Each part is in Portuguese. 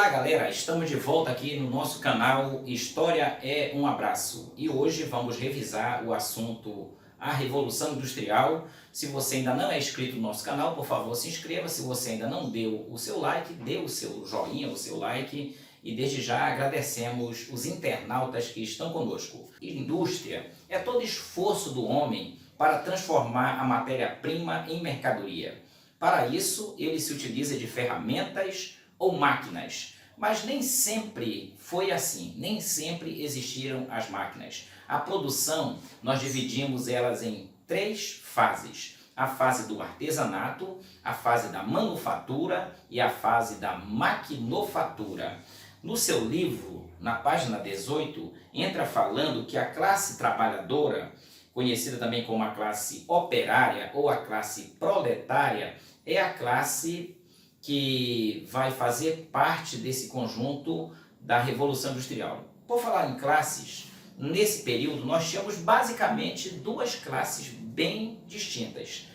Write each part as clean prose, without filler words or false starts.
Olá galera, estamos de volta aqui no nosso canal História é um Abraço e hoje vamos revisar o assunto a Revolução Industrial. Se você ainda não é inscrito no nosso canal, por favor se inscreva. Se você ainda não deu o seu like, dê o seu joinha, o seu like, e desde já agradecemos os internautas que estão conosco. Indústria é todo esforço do homem para transformar a matéria-prima em mercadoria. Para isso, ele se utiliza de ferramentas ou máquinas, mas nem sempre foi assim, nem sempre existiram as máquinas. A produção, nós dividimos elas em três fases: a fase do artesanato, a fase da manufatura e a fase da maquinofatura. No seu livro, na página 18, entra falando que a classe trabalhadora, conhecida também como a classe operária ou a classe proletária, é a classe que vai fazer parte desse conjunto da Revolução Industrial. Por falar em classes, nesse período nós tínhamos basicamente duas classes bem distintas.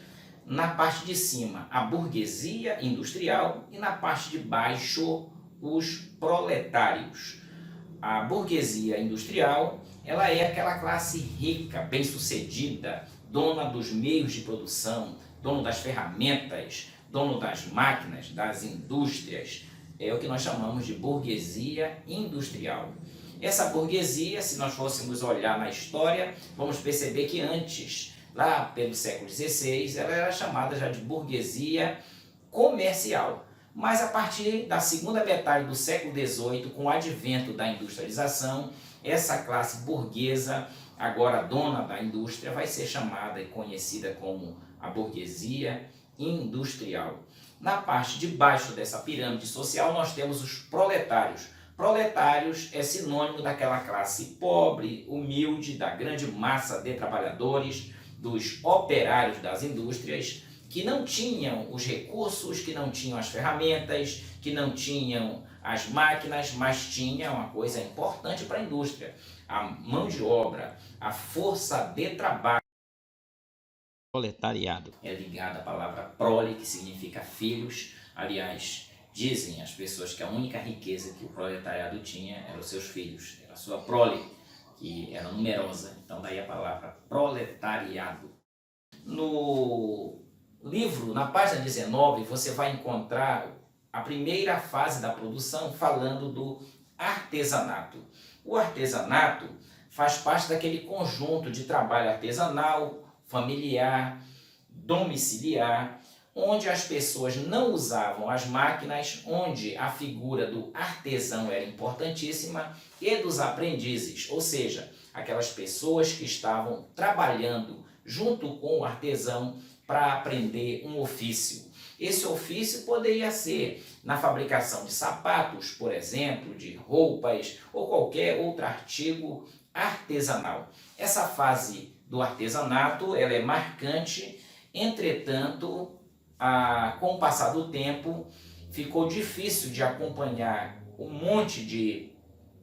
Na parte de cima, a burguesia industrial, e na parte de baixo, os proletários. A burguesia industrial, ela é aquela classe rica, bem-sucedida, dona dos meios de produção, dono das ferramentas, dono das máquinas, das indústrias. É o que nós chamamos de burguesia industrial. Essa burguesia, se nós fôssemos olhar na história, vamos perceber que antes, lá pelo século XVI, ela era chamada já de burguesia comercial. Mas a partir da segunda metade do século XVIII, com o advento da industrialização, essa classe burguesa, agora dona da indústria, vai ser chamada e conhecida como a burguesia industrial. Na parte de baixo dessa pirâmide social, nós temos os proletários. Proletários é sinônimo daquela classe pobre, humilde, da grande massa de trabalhadores, dos operários das indústrias, que não tinham os recursos, que não tinham as ferramentas, que não tinham as máquinas, mas tinham uma coisa importante para a indústria: a mão de obra, a força de trabalho. Proletariado é ligado à palavra prole, que significa filhos. Aliás, dizem as pessoas que a única riqueza que o proletariado tinha eram os seus filhos, era a sua prole, que era numerosa. Então daí a palavra proletariado. No livro, na página 19, você vai encontrar a primeira fase da produção falando do artesanato. O artesanato faz parte daquele conjunto de trabalho artesanal, familiar, domiciliar, onde as pessoas não usavam as máquinas, onde a figura do artesão era importantíssima, e dos aprendizes, ou seja, aquelas pessoas que estavam trabalhando junto com o artesão para aprender um ofício. Esse ofício poderia ser na fabricação de sapatos, por exemplo, de roupas ou qualquer outro artigo artesanal. Essa fase do artesanato, ela é marcante. Entretanto, com o passar do tempo, ficou difícil de acompanhar um monte de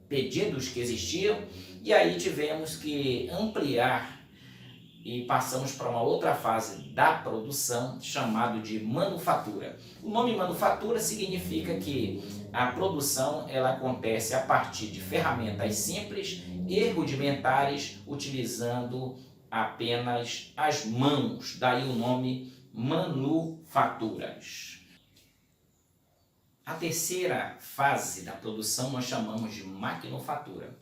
pedidos que existiam, e aí tivemos que ampliar e passamos para uma outra fase da produção, chamado de manufatura. O nome manufatura significa que a produção ela acontece a partir de ferramentas simples e rudimentares, utilizando apenas as mãos, daí o nome manufaturas. A terceira fase da produção nós chamamos de maquinofatura.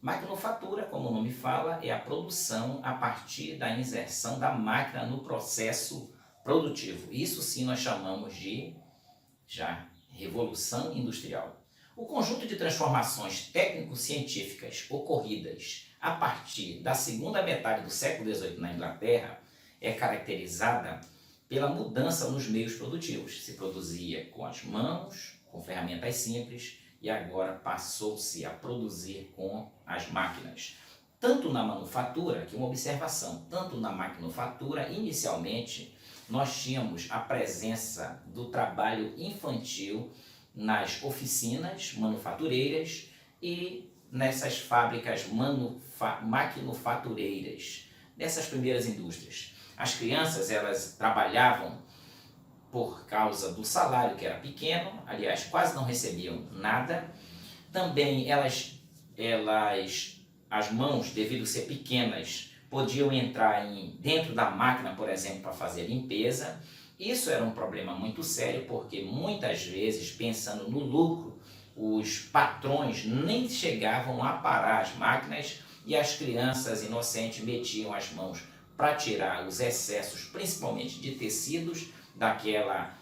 Maquinofatura, como o nome fala, é a produção a partir da inserção da máquina no processo produtivo. Isso sim nós chamamos de Revolução Industrial. O conjunto de transformações técnico-científicas ocorridas a partir da segunda metade do século XVIII na Inglaterra é caracterizada pela mudança nos meios produtivos. Se produzia com as mãos, com ferramentas simples, e agora passou-se a produzir com as máquinas. Tanto na manufatura, que uma observação, tanto na maquinofatura, inicialmente, nós tínhamos a presença do trabalho infantil nas oficinas manufatureiras e nessas fábricas maquinofatureiras, nessas primeiras indústrias. As crianças, elas trabalhavam por causa do salário que era pequeno, aliás, quase não recebiam nada. Também as mãos, devido a ser pequenas, podiam entrar dentro da máquina, por exemplo, para fazer limpeza. Isso era um problema muito sério, porque muitas vezes, pensando no lucro, os patrões nem chegavam a parar as máquinas e as crianças inocentes metiam as mãos para tirar os excessos, principalmente de tecidos, daquela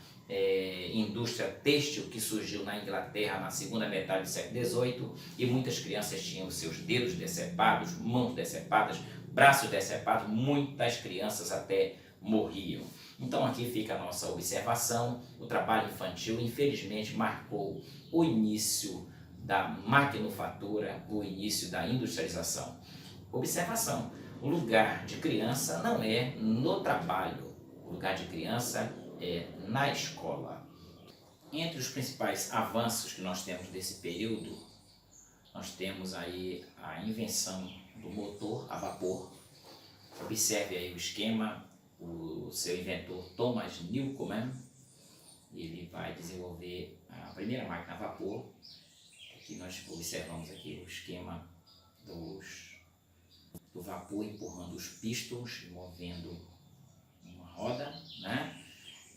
indústria têxtil que surgiu na Inglaterra na segunda metade do século XVIII, e muitas crianças tinham os seus dedos decepados, mãos decepadas, braços decepados, muitas crianças até morriam. Então aqui fica a nossa observação. O trabalho infantil infelizmente marcou o início da maquinofatura, o início da industrialização. Observação: o lugar de criança não é no trabalho, o lugar de criança é na escola. Entre os principais avanços que nós temos desse período, nós temos aí a invenção do motor a vapor. Observe aí o esquema. O seu inventor Thomas Newcomen, ele vai desenvolver a primeira máquina a vapor. Aqui nós observamos aqui o esquema do vapor empurrando os pistões, movendo uma roda, né?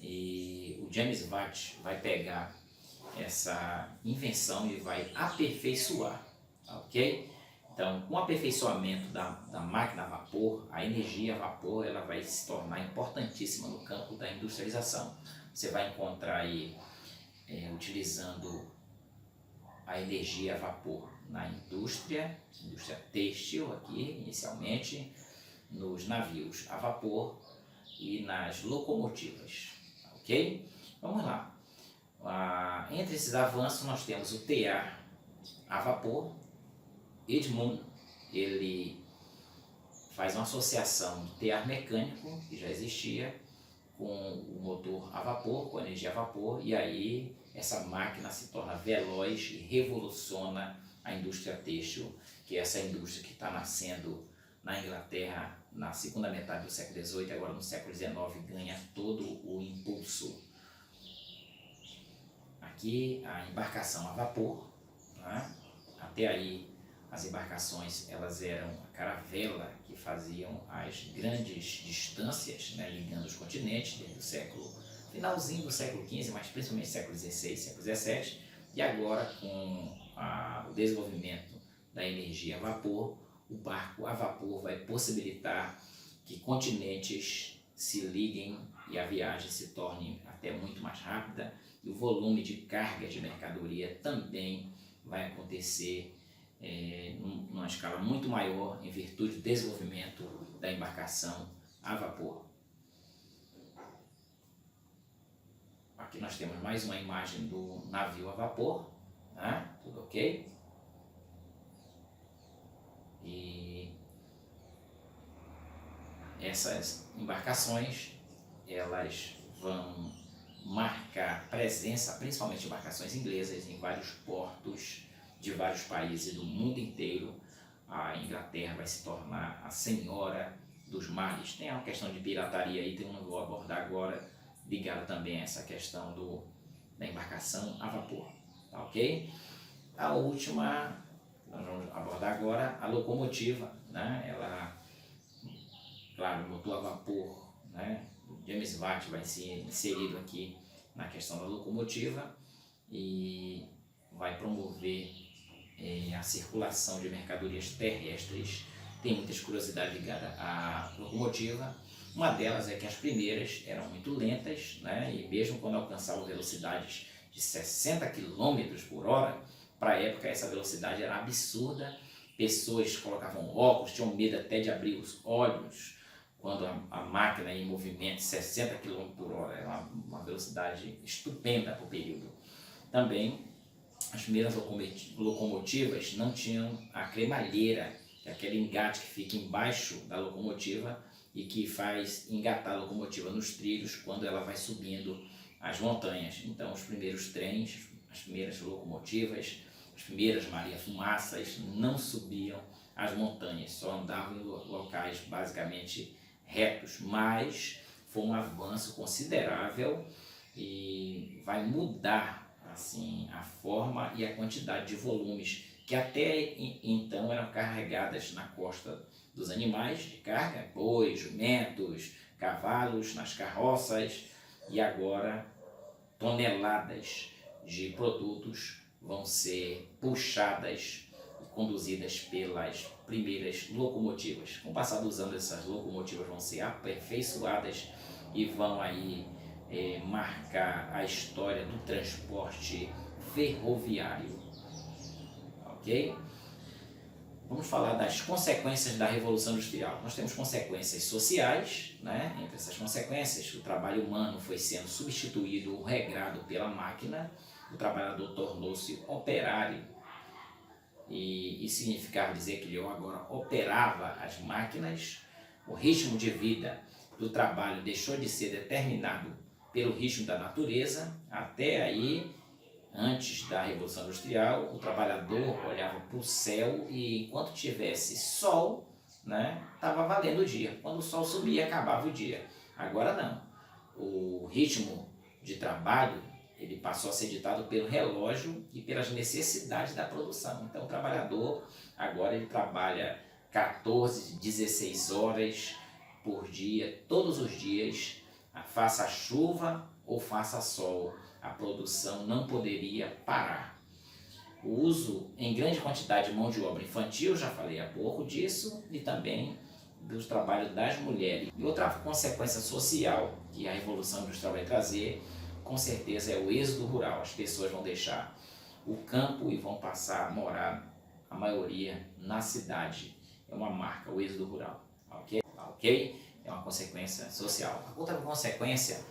E o James Watt vai pegar essa invenção e vai aperfeiçoar, ok? Então, com o aperfeiçoamento da máquina a vapor, a energia a vapor ela vai se tornar importantíssima no campo da industrialização. Você vai encontrar aí, utilizando a energia a vapor na indústria têxtil aqui, inicialmente, nos navios a vapor e nas locomotivas, ok? Vamos lá. Entre esses avanços nós temos o tear a vapor. Edmund, ele faz uma associação do tear mecânico, que já existia, com o motor a vapor, com a energia a vapor, e aí essa máquina se torna veloz e revoluciona a indústria têxtil, que é essa indústria que está nascendo na Inglaterra na segunda metade do século XVIII, agora no século XIX ganha todo o impulso. Aqui a embarcação a vapor, né? Até aí as embarcações elas eram a caravela que faziam as grandes distâncias, né, ligando os continentes desde o finalzinho do século XV, mas principalmente século XVI, século XVII, e agora com o desenvolvimento da energia a vapor, o barco a vapor vai possibilitar que continentes se liguem e a viagem se torne até muito mais rápida, e o volume de carga de mercadoria também vai acontecer numa escala muito maior em virtude do desenvolvimento da embarcação a vapor. Aqui nós temos mais uma imagem do navio a vapor, né? Tudo ok? E essas embarcações elas vão marcar presença, principalmente embarcações inglesas, em vários portos de vários países do mundo inteiro. A Inglaterra vai se tornar a senhora dos mares. Tem uma questão de pirataria aí, que eu não vou abordar agora, ligada também a essa questão da embarcação a vapor, tá ok? A última, nós vamos abordar agora, a locomotiva, né? Ela, claro, o motor a vapor, né? O James Watt vai ser inserido aqui na questão da locomotiva e vai promover a circulação de mercadorias terrestres. Tem muitas curiosidades ligadas à locomotiva. Uma delas é que as primeiras eram muito lentas, né? E mesmo quando alcançavam velocidades de 60 km por hora, para a época essa velocidade era absurda. Pessoas colocavam óculos, tinham medo até de abrir os olhos quando a máquina em movimento 60 km por hora, era uma velocidade estupenda para o período. Também as primeiras locomotivas não tinham a cremalheira, que é aquele engate que fica embaixo da locomotiva e que faz engatar a locomotiva nos trilhos quando ela vai subindo as montanhas. Então os primeiros trens, as primeiras locomotivas, as primeiras Maria-Fumaças não subiam as montanhas, só andavam em locais basicamente retos, mas foi um avanço considerável e vai mudar assim a forma e a quantidade de volumes que até então eram carregadas na costa dos animais de carga, bois, jumentos, cavalos, nas carroças, e agora toneladas de produtos vão ser puxadas e conduzidas pelas primeiras locomotivas. Com o passar dos anos, essas locomotivas vão ser aperfeiçoadas e vão aí marcar a história do transporte ferroviário, ok? Vamos falar das consequências da Revolução Industrial. Nós temos consequências sociais, né? Entre essas consequências, o trabalho humano foi sendo substituído ou regrado pela máquina, o trabalhador tornou-se operário, e significava dizer que ele agora operava as máquinas. O ritmo de vida do trabalho deixou de ser determinado pelo ritmo da natureza. Até aí, antes da Revolução Industrial, o trabalhador olhava para o céu e enquanto tivesse sol, né, estava valendo o dia. Quando o sol subia, acabava o dia. Agora não. O ritmo de trabalho ele passou a ser ditado pelo relógio e pelas necessidades da produção. Então o trabalhador agora ele trabalha 14, 16 horas por dia, todos os dias, faça chuva ou faça sol. A produção não poderia parar. O uso em grande quantidade de mão de obra infantil, já falei há pouco disso, e também do trabalho das mulheres. E outra consequência social que a Revolução Industrial vai trazer, com certeza, é o êxodo rural. As pessoas vão deixar o campo e vão passar a morar, a maioria, na cidade. É uma marca, o êxodo rural. Ok? É uma consequência social. A outra consequência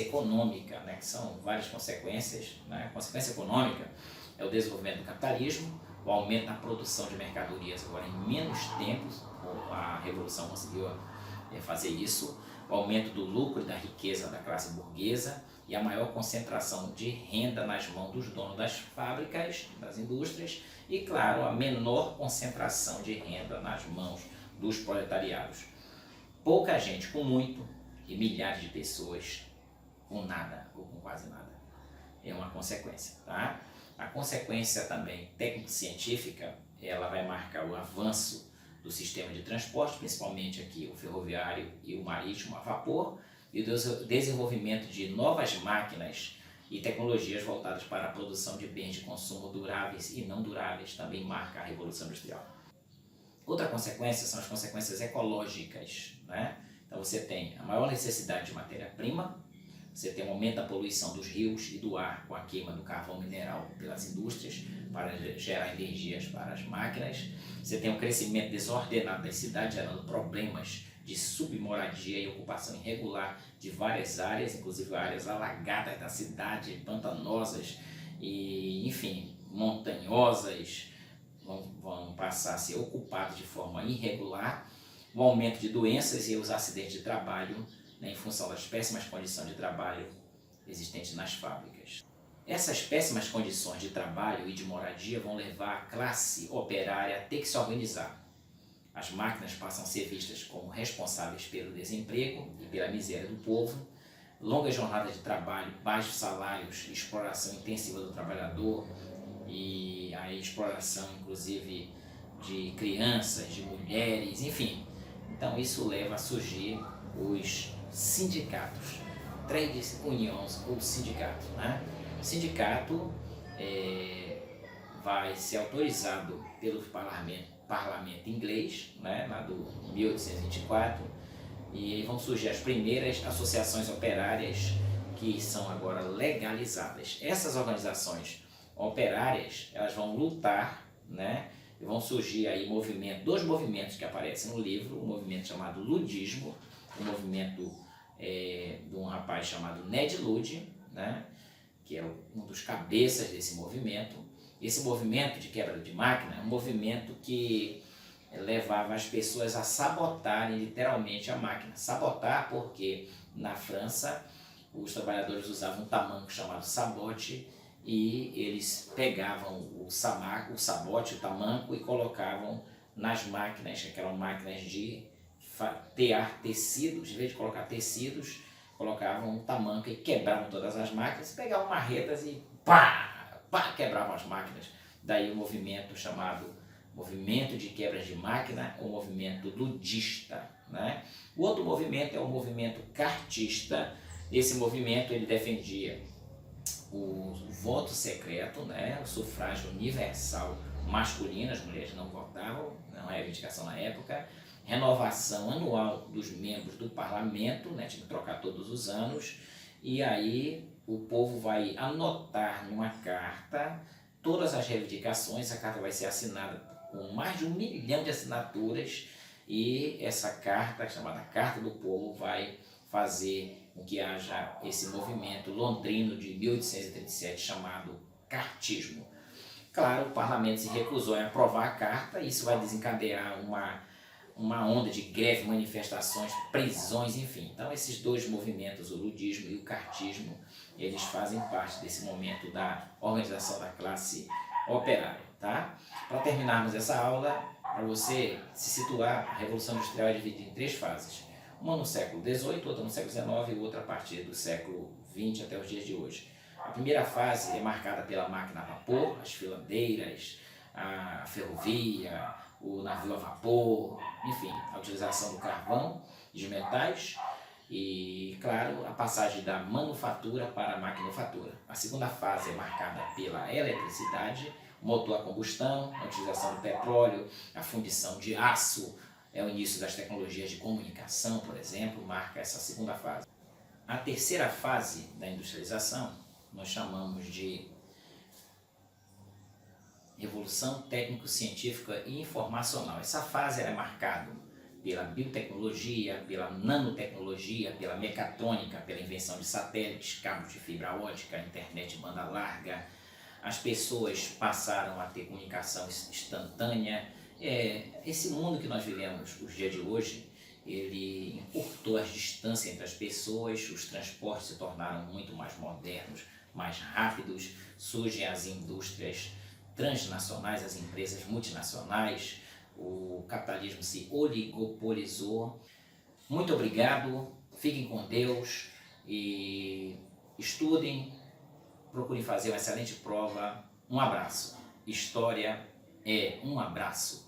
econômica, né, que são várias consequências, né? A consequência econômica é o desenvolvimento do capitalismo, o aumento da produção de mercadorias agora em menos tempo. A Revolução conseguiu fazer isso, o aumento do lucro e da riqueza da classe burguesa e a maior concentração de renda nas mãos dos donos das fábricas, das indústrias, e, claro, a menor concentração de renda nas mãos dos proletariados. Pouca gente com muito e milhares de pessoas com nada ou com quase nada. É uma consequência, tá? A consequência também técnico-científica, ela vai marcar o avanço do sistema de transporte, principalmente aqui o ferroviário e o marítimo a vapor, e o desenvolvimento de novas máquinas e tecnologias voltadas para a produção de bens de consumo duráveis e não duráveis também marca a Revolução Industrial. Outra consequência são as consequências ecológicas, né? Então você tem a maior necessidade de matéria-prima, você tem um aumento da poluição dos rios e do ar com a queima do carvão mineral pelas indústrias para gerar energias para as máquinas, você tem um crescimento desordenado das cidades gerando problemas de submoradia e ocupação irregular de várias áreas, inclusive áreas alagadas da cidade, pantanosas e, enfim, montanhosas, vão passar a ser ocupados de forma irregular, o aumento de doenças e os acidentes de trabalho, né, em função das péssimas condições de trabalho existentes nas fábricas. Essas péssimas condições de trabalho e de moradia vão levar a classe operária a ter que se organizar. As máquinas passam a ser vistas como responsáveis pelo desemprego e pela miséria do povo, longas jornadas de trabalho, baixos salários, exploração intensiva do trabalhador e a exploração, inclusive, de crianças, de mulheres, enfim. Então isso leva a surgir os sindicatos, trades unions ou sindicato, né? O sindicato vai ser autorizado pelo parlamento inglês, né, lá do 1824, e vão surgir as primeiras associações operárias que são agora legalizadas. Essas organizações operárias, elas vão lutar, né, e vão surgir aí dois movimentos que aparecem no livro, um movimento chamado ludismo, um movimento de um rapaz chamado Ned Ludd, né, que é um dos cabeças desse movimento. Esse movimento de quebra de máquina é um movimento que levava as pessoas a sabotarem literalmente a máquina. Sabotar porque na França os trabalhadores usavam um tamanco chamado sabote e eles pegavam o sabote, o tamanco e colocavam nas máquinas, que eram máquinas de tear tecidos. Em vez de colocar tecidos, colocavam um tamanco e quebravam todas as máquinas, pegavam marretas e pá, pá, quebravam as máquinas. Daí o movimento chamado movimento de quebras de máquina ou movimento ludista, né? O outro movimento é o movimento cartista. Esse movimento ele defendia o voto secreto, né? O sufrágio universal masculino, as mulheres não votavam, não é reivindicação na época, renovação anual dos membros do parlamento, né? Tinha que trocar todos os anos, e aí o povo vai anotar numa carta todas as reivindicações. A carta vai ser assinada com mais de 1 milhão de assinaturas, e essa carta, chamada Carta do Povo, vai fazer com que haja esse movimento londrino de 1837 chamado cartismo. Claro, o parlamento se recusou a aprovar a carta, e isso vai desencadear uma onda de greve, manifestações, prisões, enfim. Então esses dois movimentos, o ludismo e o cartismo, eles fazem parte desse momento da organização da classe operária, tá? Para terminarmos essa aula, para você se situar, a Revolução Industrial é dividida em 3 fases. Uma no século XVIII, outra no século XIX e outra a partir do século XX até os dias de hoje. A primeira fase é marcada pela máquina a vapor, as filandeiras, a ferrovia, o navio a vapor, enfim, a utilização do carvão e de metais e, claro, a passagem da manufatura para a maquinofatura. A segunda fase é marcada pela eletricidade, o motor a combustão, a utilização do petróleo, a fundição de aço, é o início das tecnologias de comunicação, por exemplo, marca essa segunda fase. A terceira fase da industrialização nós chamamos de Revolução Técnico-Científica e Informacional. Essa fase é marcada pela biotecnologia, pela nanotecnologia, pela mecatrônica, pela invenção de satélites, cabos de fibra ótica, internet de banda larga. As pessoas passaram a ter comunicação instantânea. Esse mundo que nós vivemos os dias de hoje, ele encurtou as distâncias entre as pessoas, os transportes se tornaram muito mais modernos, mais rápidos, surgem as indústrias transnacionais, as empresas multinacionais, o capitalismo se oligopolizou. Muito obrigado, fiquem com Deus e estudem, procurem fazer uma excelente prova. Um abraço. História é um abraço.